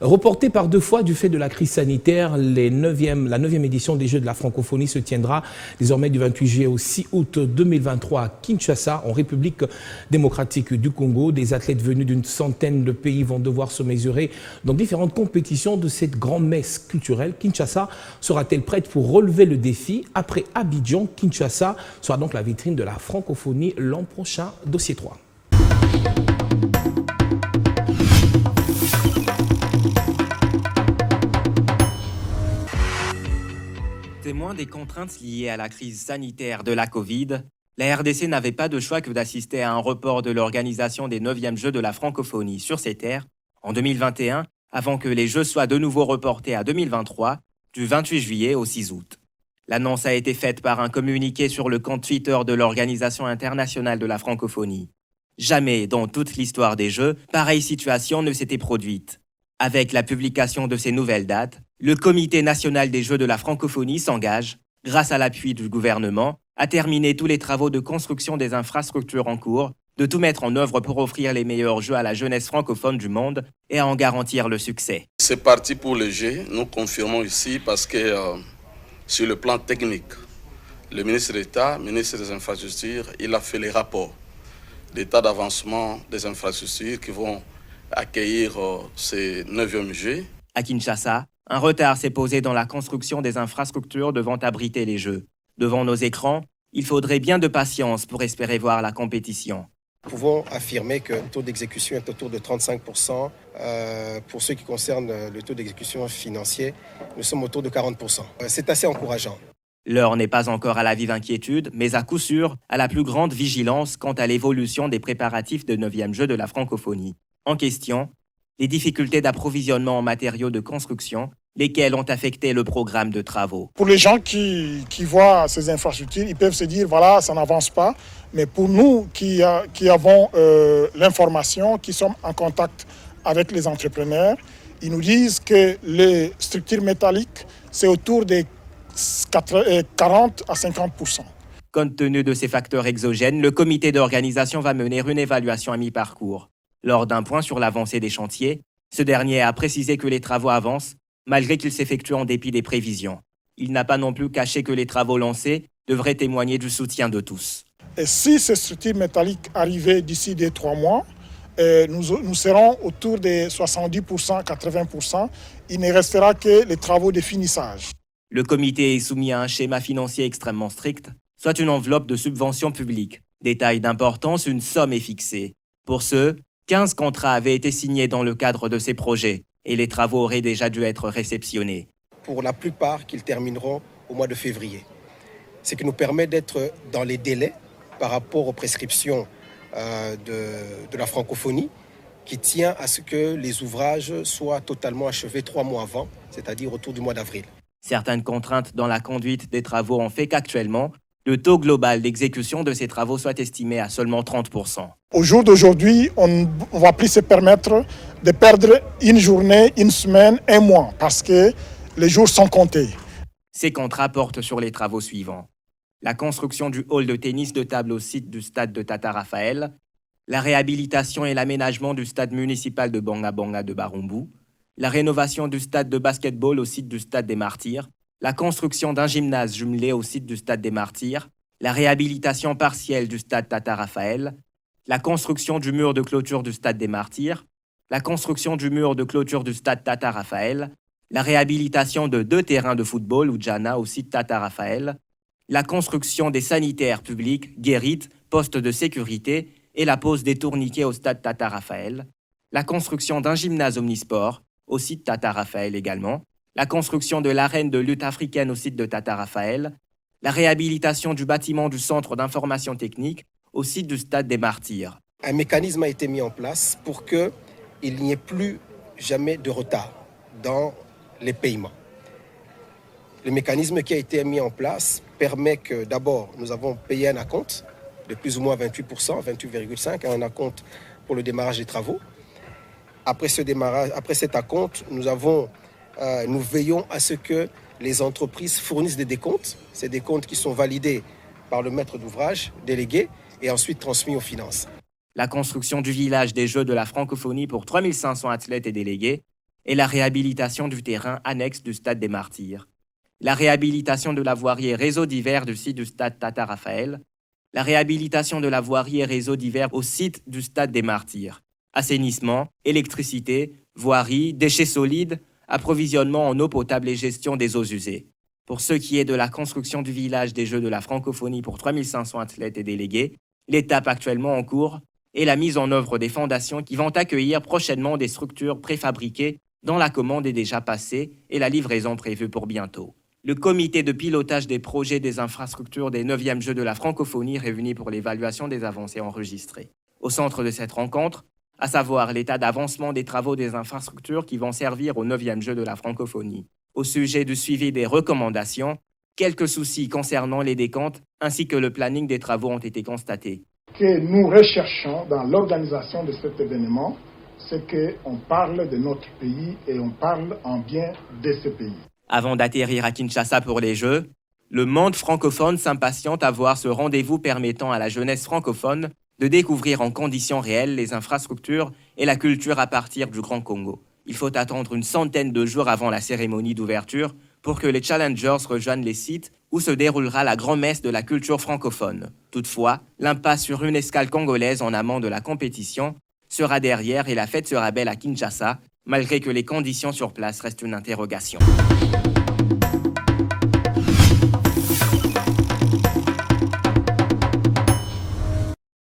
Reportée par 2 fois du fait de la crise sanitaire, la 9e édition des Jeux de la francophonie se tiendra désormais du 28 juillet au 6 août 2023 à Kinshasa, en République démocratique du Congo. Des athlètes venus d'une centaine de pays vont devoir se mesurer dans différentes compétitions de cette grande messe culturelle. Kinshasa sera-t-elle prête pour relever le défi? Après Abidjan, Kinshasa sera donc la vitrine de la francophonie l'an prochain. Dossier 3. Témoin des contraintes liées à la crise sanitaire de la Covid, la RDC n'avait pas de choix que d'assister à un report de l'organisation des 9e Jeux de la francophonie sur ses terres en 2021, avant que les Jeux soient de nouveau reportés à 2023, du 28 juillet au 6 août. L'annonce a été faite par un communiqué sur le compte Twitter de l'Organisation internationale de la francophonie. Jamais dans toute l'histoire des Jeux, pareille situation ne s'était produite. Avec la publication de ces nouvelles dates, le Comité national des Jeux de la francophonie s'engage, grâce à l'appui du gouvernement, à terminer tous les travaux de construction des infrastructures en cours, de tout mettre en œuvre pour offrir les meilleurs Jeux à la jeunesse francophone du monde et à en garantir le succès. C'est parti pour les Jeux, nous confirmons ici parce que sur le plan technique, le ministre d'État, ministre des Infrastructures, il a fait les rapports d'état d'avancement des infrastructures qui vont accueillir ces 9e Jeux. À Kinshasa, un retard s'est posé dans la construction des infrastructures devant abriter les Jeux. Devant nos écrans, il faudrait bien de patience pour espérer voir la compétition. Nous pouvons affirmer que le taux d'exécution est autour de 35%. Pour ce qui concerne le taux d'exécution financier, nous sommes autour de 40%. C'est assez encourageant. L'heure n'est pas encore à la vive inquiétude, mais à coup sûr à la plus grande vigilance quant à l'évolution des préparatifs de 9e Jeux de la francophonie. En question, les difficultés d'approvisionnement en matériaux de construction, lesquelles ont affecté le programme de travaux. Pour les gens qui voient ces infrastructures, ils peuvent se dire, voilà, ça n'avance pas. Mais pour nous qui avons l'information, qui sommes en contact avec les entrepreneurs, ils nous disent que les structures métalliques, c'est autour des 40 à 50%. Compte tenu de ces facteurs exogènes, le comité d'organisation va mener une évaluation à mi-parcours. Lors d'un point sur l'avancée des chantiers, ce dernier a précisé que les travaux avancent, malgré qu'ils s'effectuent en dépit des prévisions. Il n'a pas non plus caché que les travaux lancés devraient témoigner du soutien de tous. Et si ces structures métalliques arrivaient d'ici 3 mois, nous serons autour des 70%, 80%. Il ne restera que les travaux de finissage. Le comité est soumis à un schéma financier extrêmement strict, soit une enveloppe de subvention publique. Détail d'importance, une somme est fixée. Pour ce, 15 contrats avaient été signés dans le cadre de ces projets et les travaux auraient déjà dû être réceptionnés. Pour la plupart, qu'ils termineront au mois de février. Ce qui nous permet d'être dans les délais par rapport aux prescriptions de la francophonie, qui tient à ce que les ouvrages soient totalement achevés 3 mois avant, c'est-à-dire autour du mois d'avril. Certaines contraintes dans la conduite des travaux ont fait qu'actuellement, le taux global d'exécution de ces travaux soit estimé à seulement 30%. Au jour d'aujourd'hui, on ne va plus se permettre de perdre une journée, une semaine, un mois, parce que les jours sont comptés. Ces contrats portent sur les travaux suivants. La construction du hall de tennis de table au site du stade de Tata Raphaël, la réhabilitation et l'aménagement du stade municipal de Banga Banga de Barumbu, la rénovation du stade de basketball au site du stade des Martyrs, la construction d'un gymnase jumelé au site du stade des Martyrs, la réhabilitation partielle du stade Tata Raphaël, la construction du mur de clôture du stade des Martyrs, la construction du mur de clôture du stade Tata Raphaël, la réhabilitation de 2 terrains de football ou Djana au site Tata Raphaël, la construction des sanitaires publics, guérites, postes de sécurité et la pose des tourniquets au stade Tata Raphaël, la construction d'un gymnase omnisport au site Tata Raphaël également, la construction de l'arène de lutte africaine au site de Tata Raphaël, la réhabilitation du bâtiment du centre d'information technique au site du stade des Martyrs. Un mécanisme a été mis en place pour qu'il n'y ait plus jamais de retard dans les paiements. Le mécanisme qui a été mis en place permet que d'abord nous avons payé un acompte de plus ou moins 28%, 28,5%, un acompte pour le démarrage des travaux. Après cet acompte, nous veillons à ce que les entreprises fournissent des décomptes. Ces décomptes qui sont validés par le maître d'ouvrage délégué et ensuite transmis aux finances. La construction du village des Jeux de la francophonie pour 3500 athlètes et délégués et la réhabilitation du terrain annexe du stade des Martyrs, la réhabilitation de la voirie et réseau divers du site du stade Tata Raphaël, la réhabilitation de la voirie et réseau divers au site du stade des Martyrs, assainissement, électricité, voirie, déchets solides, approvisionnement en eau potable et gestion des eaux usées. Pour ce qui est de la construction du village des Jeux de la francophonie pour 3500 athlètes et délégués, l'étape actuellement en cours est la mise en œuvre des fondations qui vont accueillir prochainement des structures préfabriquées dont la commande est déjà passée et la livraison prévue pour bientôt. Le comité de pilotage des projets des infrastructures des 9e Jeux de la francophonie réuni pour l'évaluation des avancées enregistrées. Au centre de cette rencontre, à savoir l'état d'avancement des travaux des infrastructures qui vont servir aux 9e Jeux de la francophonie. Au sujet du suivi des recommandations, quelques soucis concernant les décomptes ainsi que le planning des travaux ont été constatés. Que nous recherchons dans l'organisation de cet événement, c'est qu'on parle de notre pays et on parle en bien de ce pays. Avant d'atterrir à Kinshasa pour les Jeux, le monde francophone s'impatiente à voir ce rendez-vous permettant à la jeunesse francophone de découvrir en conditions réelles les infrastructures et la culture à partir du Grand Congo. Il faut attendre une centaine de jours avant la cérémonie d'ouverture pour que les challengers rejoignent les sites où se déroulera la grand-messe de la culture francophone. Toutefois, l'impasse sur une escale congolaise en amont de la compétition sera derrière et la fête sera belle à Kinshasa, malgré que les conditions sur place restent une interrogation.